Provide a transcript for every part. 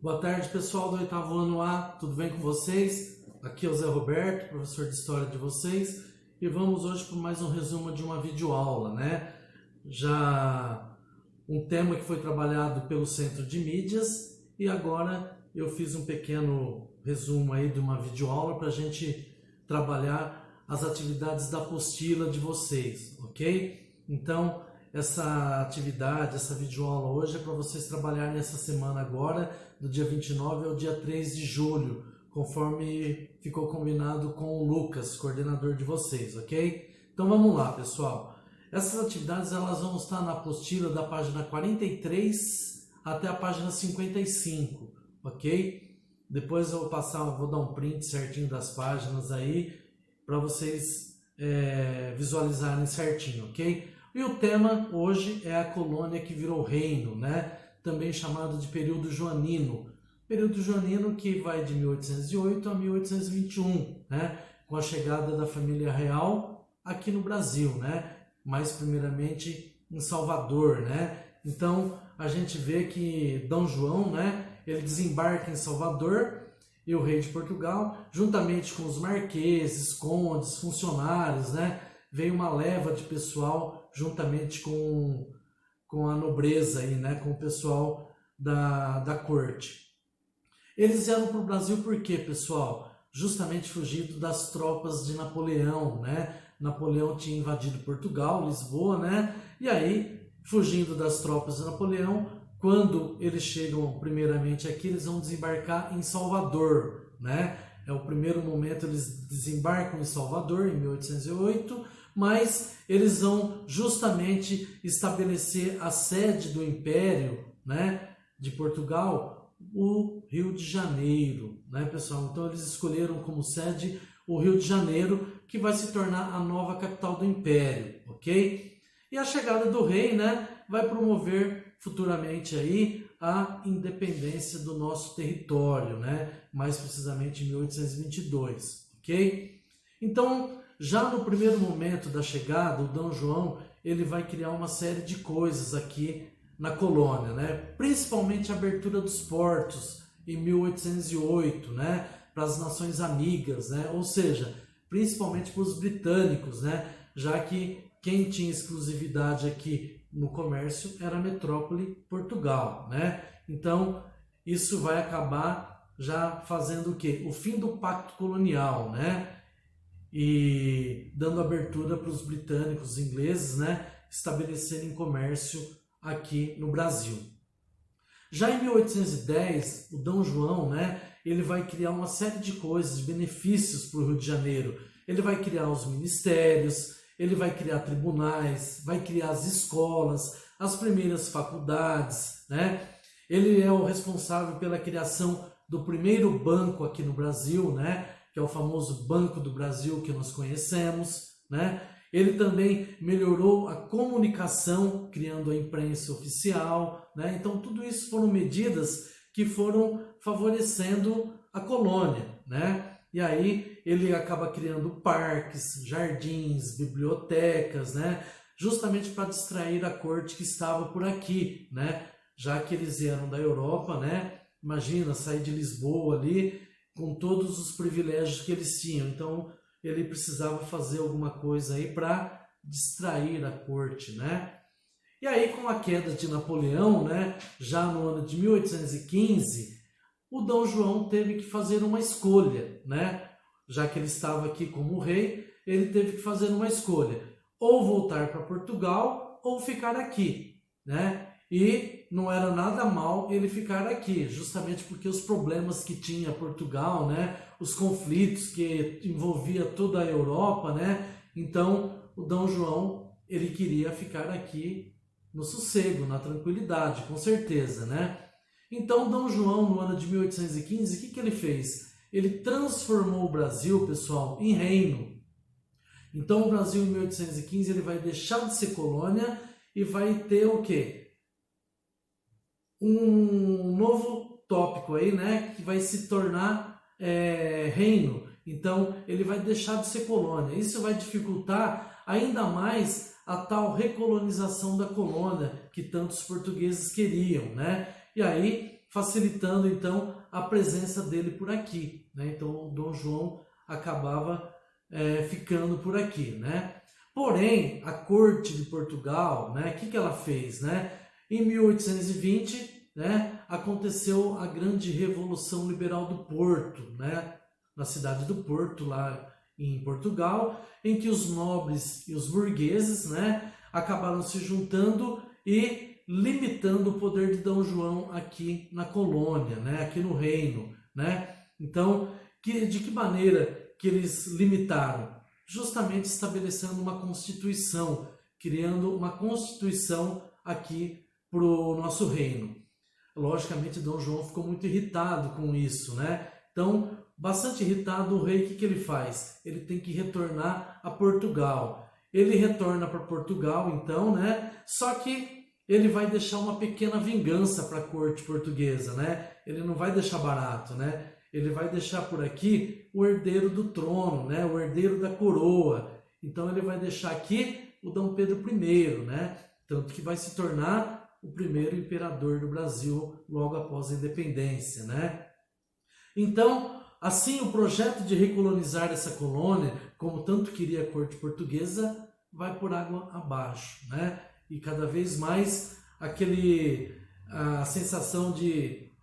Boa tarde, pessoal do oitavo ano A, tudo bem com vocês? Aqui é o Zé Roberto, professor de História de vocês, e vamos hoje para mais um resumo de uma videoaula, né? Já um tema que foi trabalhado pelo Centro de Mídias, e agora eu fiz um pequeno resumo aí de uma videoaula para a gente trabalhar as atividades da apostila de vocês, ok? Então, essa atividade, essa videoaula hoje é para vocês trabalharem essa semana agora, do dia 29 ao dia 3 de julho, conforme ficou combinado com o Lucas, coordenador de vocês, ok? Então vamos lá, pessoal. Essas atividades elas vão estar na apostila da página 43 até a página 55, ok? Depois eu vou passar, vou dar um print certinho das páginas aí, para vocês visualizarem certinho, ok? E o tema hoje é a colônia que virou reino, né? Também chamado de período joanino. Período joanino que vai de 1808 a 1821, né? Com a chegada da família real aqui no Brasil, né? Mais primeiramente em Salvador, né? Então a gente vê que Dom João, né? Ele desembarca em Salvador e o rei de Portugal, juntamente com os marqueses, condes, funcionários, né? Veio uma leva de pessoal juntamente com a nobreza aí, né, com o pessoal da corte. Eles vieram para o Brasil por quê, pessoal? Justamente fugindo das tropas de Napoleão, né? Napoleão tinha invadido Portugal, Lisboa, né? E aí, fugindo das tropas de Napoleão, quando eles chegam primeiramente aqui, eles vão desembarcar em Salvador, né? É o primeiro momento, eles desembarcam em Salvador, em 1808, mas eles vão justamente estabelecer a sede do Império, né, de Portugal, o Rio de Janeiro, né, pessoal? Então eles escolheram como sede o Rio de Janeiro, que vai se tornar a nova capital do Império, ok? E a chegada do rei, né, vai promover futuramente aí a independência do nosso território, né? Mais precisamente em 1822, ok? Então, já no primeiro momento da chegada, o Dom João ele vai criar uma série de coisas aqui na colônia, né? Principalmente a abertura dos portos em 1808, né? Para as nações amigas, né? Ou seja, principalmente para os britânicos, né? Já que quem tinha exclusividade aqui no comércio era a metrópole Portugal, né? Então, isso vai acabar já fazendo o quê? O fim do pacto colonial, né? E dando abertura para os britânicos, os ingleses, né? Estabelecerem comércio aqui no Brasil. Já em 1810, o Dom João, né? Ele vai criar uma série de coisas, de benefícios para o Rio de Janeiro. Ele vai criar os ministérios, ele vai criar tribunais, vai criar as escolas, as primeiras faculdades, né? Ele é o responsável pela criação do primeiro banco aqui no Brasil, né? Que é o famoso Banco do Brasil que nós conhecemos, né? Ele também melhorou a comunicação, criando a imprensa oficial, né? Então tudo isso foram medidas que foram favorecendo a colônia, né? E aí ele acaba criando parques, jardins, bibliotecas, né? Justamente para distrair a corte que estava por aqui, né? Já que eles vieram da Europa, né? Imagina sair de Lisboa ali com todos os privilégios que eles tinham. Então ele precisava fazer alguma coisa aí para distrair a corte, né? E aí com a queda de Napoleão, né? Já no ano de 1815 o Dom João teve que fazer uma escolha, né? Já que ele estava aqui como rei, ele teve que fazer uma escolha, ou voltar para Portugal ou ficar aqui, né? E não era nada mal ele ficar aqui, justamente porque os problemas que tinha Portugal, né? Os conflitos que envolvia toda a Europa, né? Então o Dom João ele queria ficar aqui no sossego, na tranquilidade, com certeza, né? Então, Dom João, no ano de 1815, o que ele fez? Ele transformou o Brasil, pessoal, em reino. Então, o Brasil, em 1815, ele vai deixar de ser colônia e vai ter o quê? Um novo tópico aí, né? Que vai se tornar reino. Então, ele vai deixar de ser colônia. Isso vai dificultar ainda mais a tal recolonização da colônia que tantos portugueses queriam, né? E aí facilitando então a presença dele por aqui, né? Então o Dom João acabava ficando por aqui, né? Porém, a corte de Portugal, né, o que ela fez, né? Em 1820, né, aconteceu a grande Revolução Liberal do Porto, né, na cidade do Porto, lá em Portugal, em que os nobres e os burgueses, né, acabaram se juntando e limitando o poder de Dom João aqui na colônia, né, aqui no reino, né? Então, de que maneira que eles limitaram? Justamente estabelecendo uma constituição, criando uma constituição aqui para o nosso reino. Logicamente, Dom João ficou muito irritado com isso, né? Então, bastante irritado, o rei, o que ele faz? Ele tem que retornar a Portugal. Ele retorna para Portugal, então, né? Só que ele vai deixar uma pequena vingança para a corte portuguesa, né? Ele não vai deixar barato, né? Ele vai deixar por aqui o herdeiro do trono, né? O herdeiro da coroa. Então ele vai deixar aqui o Dom Pedro I, né? Tanto que vai se tornar o primeiro imperador do Brasil logo após a independência, né? Então, assim, o projeto de recolonizar essa colônia, como tanto queria a corte portuguesa, vai por água abaixo, né? E cada vez mais a sensação de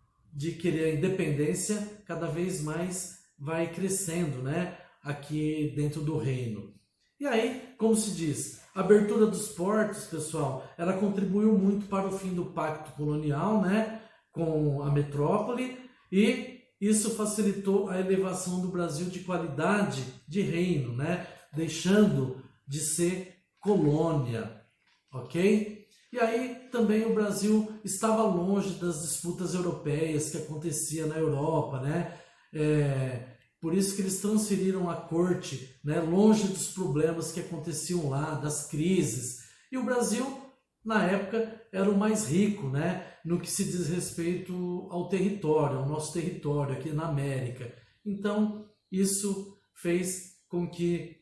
querer a independência cada vez mais vai crescendo, né, aqui dentro do reino. E aí, como se diz, a abertura dos portos, pessoal, ela contribuiu muito para o fim do pacto colonial, né, com a metrópole, e isso facilitou a elevação do Brasil de qualidade de reino, né, deixando de ser colônia, ok? E aí também o Brasil estava longe das disputas europeias que acontecia na Europa, né? Por isso que eles transferiram a corte, né, longe dos problemas que aconteciam lá, das crises. E o Brasil, na época, era o mais rico, né, no que se diz respeito ao território, ao nosso território aqui na América. Então, isso fez com que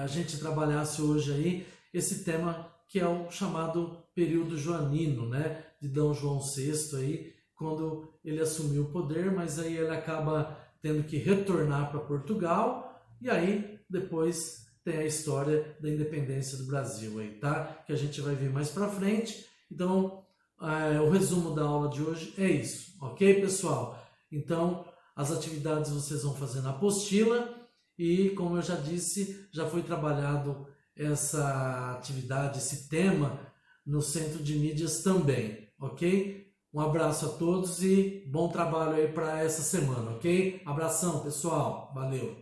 a gente trabalhasse hoje aí esse tema que é o chamado período joanino, né, de Dom João VI, aí, quando ele assumiu o poder, mas aí ele acaba tendo que retornar para Portugal, e aí depois tem a história da independência do Brasil, aí, tá? Que a gente vai ver mais para frente. Então, o resumo da aula de hoje é isso, ok, pessoal? Então, as atividades vocês vão fazer na apostila, e como eu já disse, já foi trabalhado essa atividade, esse tema no Centro de Mídias também, ok? Um abraço a todos e bom trabalho aí para essa semana, ok? Abração, pessoal. Valeu!